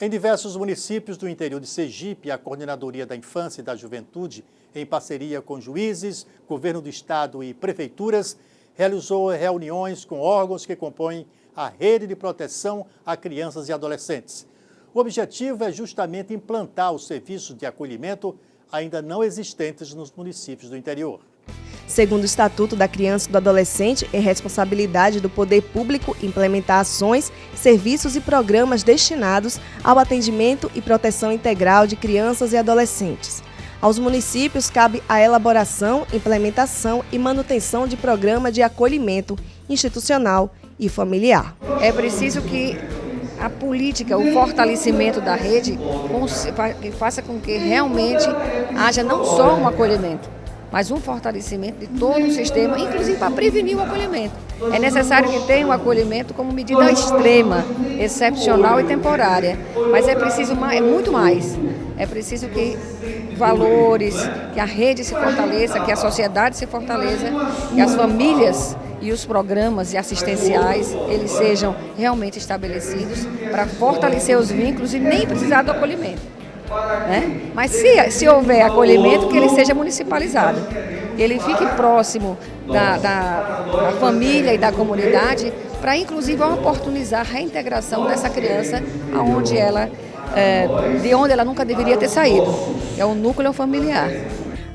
Em diversos municípios do interior de Sergipe, a Coordenadoria da Infância e da Juventude, em parceria com juízes, governo do estado e prefeituras, realizou reuniões com órgãos que compõem a rede de proteção a crianças e adolescentes. O objetivo é justamente implantar os serviços de acolhimento ainda não existentes nos municípios do interior. Segundo o Estatuto da Criança e do Adolescente, é responsabilidade do poder público implementar ações, serviços e programas destinados ao atendimento e proteção integral de crianças e adolescentes. Aos municípios cabe a elaboração, implementação e manutenção de programa de acolhimento institucional e familiar. É preciso que a política, o fortalecimento da rede faça com que realmente haja não só um acolhimento, mas um fortalecimento de todo o sistema, inclusive para prevenir o acolhimento. É necessário que tenha um acolhimento como medida extrema, excepcional e temporária, mas é preciso muito mais. É preciso que valores, que a rede se fortaleça, que a sociedade se fortaleça, que as famílias e os programas assistenciais, eles sejam realmente estabelecidos para fortalecer os vínculos e nem precisar do acolhimento. Né? Mas se houver acolhimento, que ele seja municipalizado, que ele fique próximo da família e da comunidade, para inclusive oportunizar a reintegração dessa criança de onde ela nunca deveria ter saído, é o núcleo familiar.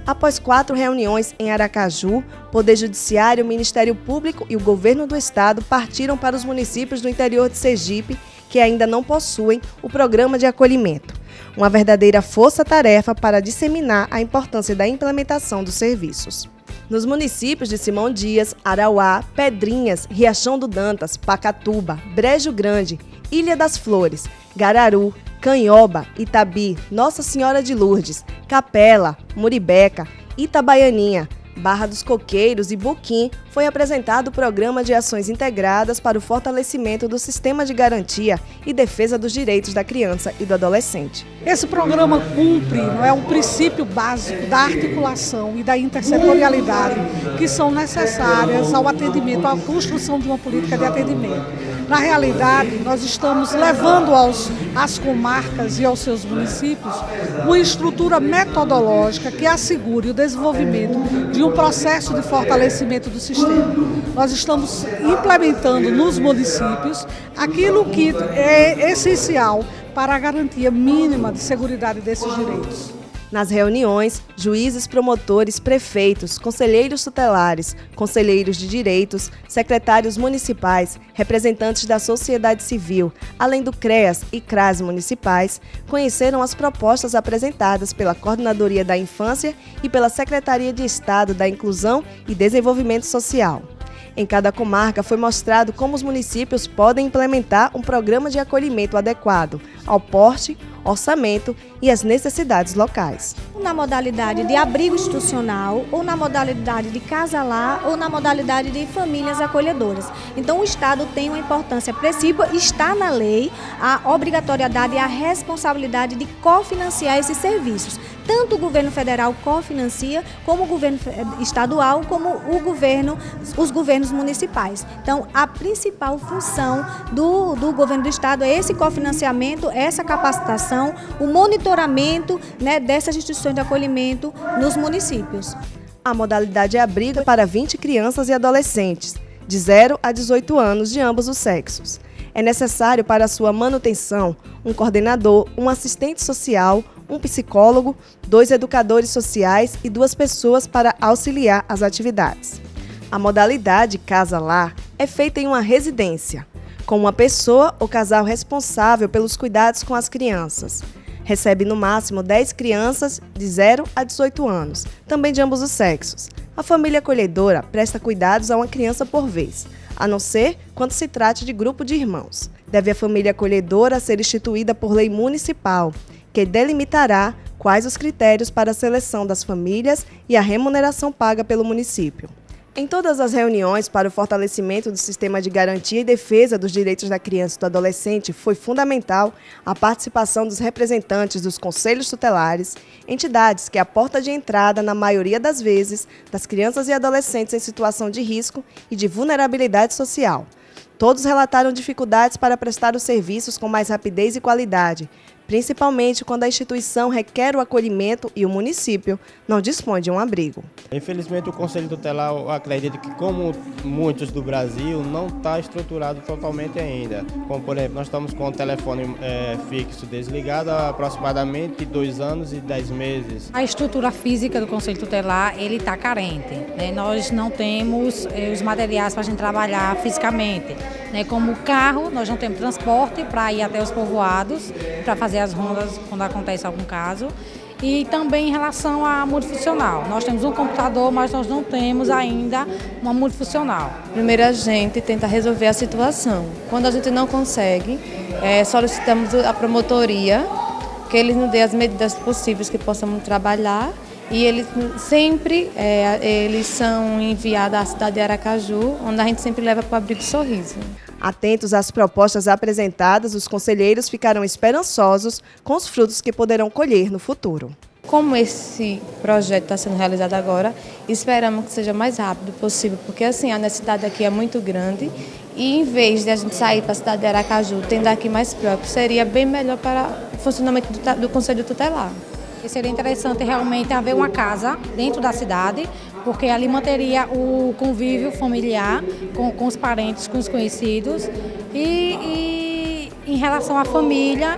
Após 4 reuniões em Aracaju, Poder Judiciário, Ministério Público e o Governo do Estado partiram para os municípios do interior de Sergipe que ainda não possuem o programa de acolhimento. Uma verdadeira força-tarefa para disseminar a importância da implementação dos serviços. Nos municípios de Simão Dias, Arauá, Pedrinhas, Riachão do Dantas, Pacatuba, Brejo Grande, Ilha das Flores, Gararu, Canhoba, Itabi, Nossa Senhora de Lourdes, Capela, Muribeca, Itabaianinha, Barra dos Coqueiros e Boquim, foi apresentado o Programa de Ações Integradas para o Fortalecimento do Sistema de Garantia e Defesa dos Direitos da Criança e do Adolescente. Esse programa cumpre um princípio básico da articulação e da intersetorialidade que são necessárias ao atendimento, à construção de uma política de atendimento. Na realidade, nós estamos levando às comarcas e aos seus municípios uma estrutura metodológica que assegure o desenvolvimento de um processo de fortalecimento do sistema. Nós estamos implementando nos municípios aquilo que é essencial para a garantia mínima de seguridade desses direitos. Nas reuniões, juízes, promotores, prefeitos, conselheiros tutelares, conselheiros de direitos, secretários municipais, representantes da sociedade civil, além do CREAS e CRAS municipais, conheceram as propostas apresentadas pela Coordenadoria da Infância e pela Secretaria de Estado da Inclusão e Desenvolvimento Social. Em cada comarca foi mostrado como os municípios podem implementar um programa de acolhimento adequado ao porte, orçamento e às necessidades locais. Na modalidade de abrigo institucional, ou na modalidade de casa-lar, ou na modalidade de famílias acolhedoras. Então o Estado tem uma importância expressiva, está na lei a obrigatoriedade e a responsabilidade de cofinanciar esses serviços. Tanto o governo federal cofinancia, como o governo estadual, como os governos municipais. Então, a principal função do governo do estado é esse cofinanciamento, essa capacitação, o monitoramento, né, dessas instituições de acolhimento nos municípios. A modalidade é abrigo para 20 crianças e adolescentes, de 0 a 18 anos, de ambos os sexos. É necessário para a sua manutenção um coordenador, um assistente social, um psicólogo, 2 educadores sociais e 2 pessoas para auxiliar as atividades. A modalidade casa-lar é feita em uma residência, com uma pessoa ou casal responsável pelos cuidados com as crianças. Recebe no máximo 10 crianças de 0 a 18 anos, também de ambos os sexos. A família acolhedora presta cuidados a uma criança por vez, a não ser quando se trate de grupo de irmãos. Deve a família acolhedora ser instituída por lei municipal, que delimitará quais os critérios para a seleção das famílias e a remuneração paga pelo município. Em todas as reuniões para o fortalecimento do sistema de garantia e defesa dos direitos da criança e do adolescente, foi fundamental a participação dos representantes dos conselhos tutelares, entidades que é a porta de entrada, na maioria das vezes, das crianças e adolescentes em situação de risco e de vulnerabilidade social. Todos relataram dificuldades para prestar os serviços com mais rapidez e qualidade, principalmente quando a instituição requer o acolhimento e o município não dispõe de um abrigo. Infelizmente, o Conselho Tutelar, eu acredito que, como muitos do Brasil, não está estruturado totalmente ainda. Como, por exemplo, nós estamos com o telefone fixo desligado há aproximadamente 2 anos e 10 meses. A estrutura física do Conselho Tutelar está carente, né? Nós não temos os materiais para a gente trabalhar fisicamente. Como carro, nós não temos transporte para ir até os povoados, para fazer as rondas quando acontece algum caso. E também em relação à multifuncional. Nós temos um computador, mas nós não temos ainda uma multifuncional. Primeiro a gente tenta resolver a situação. Quando a gente não consegue, solicitamos a promotoria, que eles nos dê as medidas possíveis que possamos trabalhar. E eles sempre eles são enviados à cidade de Aracaju, onde a gente sempre leva para o Abrigo Sorriso. Atentos às propostas apresentadas, os conselheiros ficaram esperançosos com os frutos que poderão colher no futuro. Como esse projeto está sendo realizado agora, esperamos que seja o mais rápido possível, porque assim a necessidade aqui é muito grande e em vez de a gente sair para a cidade de Aracaju, tendo aqui mais próximo, seria bem melhor para o funcionamento do Conselho Tutelar. E seria interessante realmente haver uma casa dentro da cidade, porque ali manteria o convívio familiar com os parentes, com os conhecidos. E em relação à família,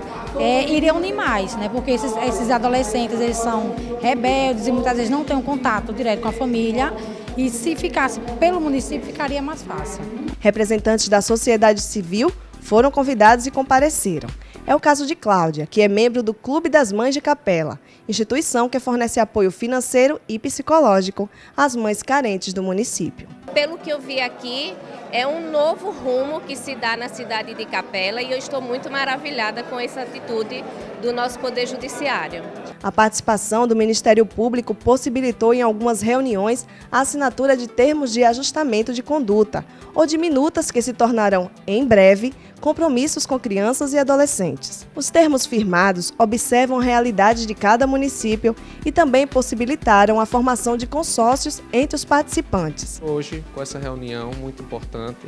iria unir mais, né? Porque esses adolescentes eles são rebeldes e muitas vezes não têm um contato direto com a família. E se ficasse pelo município, ficaria mais fácil. Representantes da sociedade civil foram convidados e compareceram. É o caso de Cláudia, que é membro do Clube das Mães de Capela, instituição que fornece apoio financeiro e psicológico às mães carentes do município. Pelo que eu vi aqui, é um novo rumo que se dá na cidade de Capela e eu estou muito maravilhada com essa atitude do nosso Poder Judiciário. A participação do Ministério Público possibilitou em algumas reuniões a assinatura de termos de ajustamento de conduta ou de minutas que se tornarão, em breve, compromissos com crianças e adolescentes. Os termos firmados observam a realidade de cada município e também possibilitaram a formação de consórcios entre os participantes. Hoje, com essa reunião muito importante,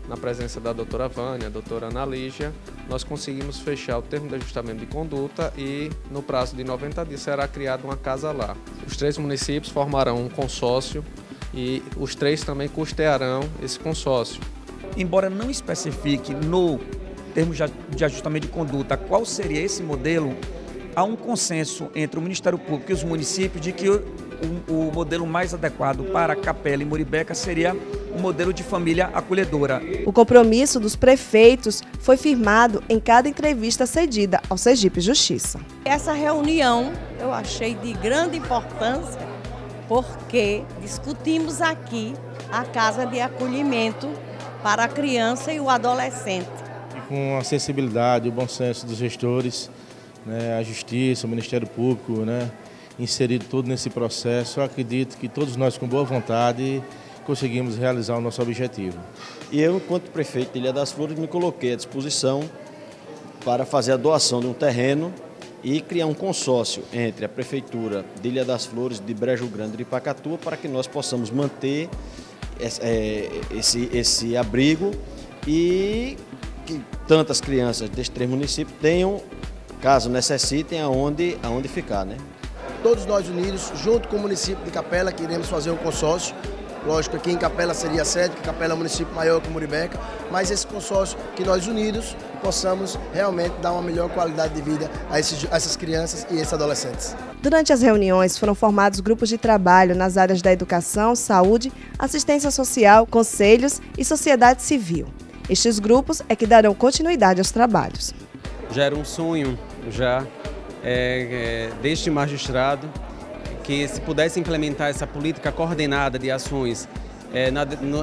na presença da doutora Vânia, doutora Ana Lígia, nós conseguimos fechar o termo de ajustamento de conduta e no prazo de 90 dias será criada uma casa lá. Os 3 municípios formarão um consórcio e os 3 também custearão esse consórcio. Embora não especifique no termo de ajustamento de conduta qual seria esse modelo, há um consenso entre o Ministério Público e os municípios de que o modelo mais adequado para Capela e Muribeca seria o modelo de família acolhedora. O compromisso dos prefeitos foi firmado em cada entrevista cedida ao Sergipe Justiça. Essa reunião eu achei de grande importância porque discutimos aqui a casa de acolhimento para a criança e o adolescente. Com a sensibilidade, o bom senso dos gestores, a Justiça, o Ministério Público, inserido tudo nesse processo, eu acredito que todos nós, com boa vontade, conseguimos realizar o nosso objetivo. E eu, enquanto prefeito de Ilha das Flores, me coloquei à disposição para fazer a doação de um terreno e criar um consórcio entre a Prefeitura de Ilha das Flores, de Brejo Grande e de Pacatuba, para que nós possamos manter esse abrigo e que tantas crianças destes 3 municípios tenham, caso necessitem, aonde ficar, Todos nós unidos, junto com o município de Capela, que iremos fazer um consórcio. Lógico que aqui em Capela seria a sede, porque Capela é um município maior que Muribeca, mas esse consórcio que nós unidos possamos realmente dar uma melhor qualidade de vida a essas crianças e esses adolescentes. Durante as reuniões foram formados grupos de trabalho nas áreas da educação, saúde, assistência social, conselhos e sociedade civil. Estes grupos é que darão continuidade aos trabalhos. Já era um sonho, deste magistrado, que se pudesse implementar essa política coordenada de ações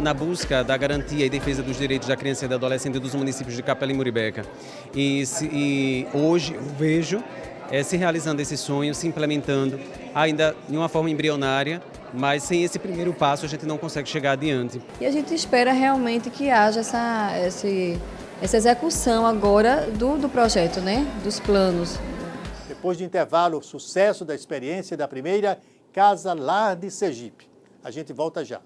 na busca da garantia e defesa dos direitos da criança e do adolescente dos municípios de Capela e Muribeca. E hoje eu vejo se realizando esse sonho, se implementando, ainda de uma forma embrionária, mas sem esse primeiro passo a gente não consegue chegar adiante. E a gente espera realmente que haja essa execução agora do projeto, dos planos. Depois de intervalo, o sucesso da experiência da primeira Casa Lar de Sergipe. A gente volta já.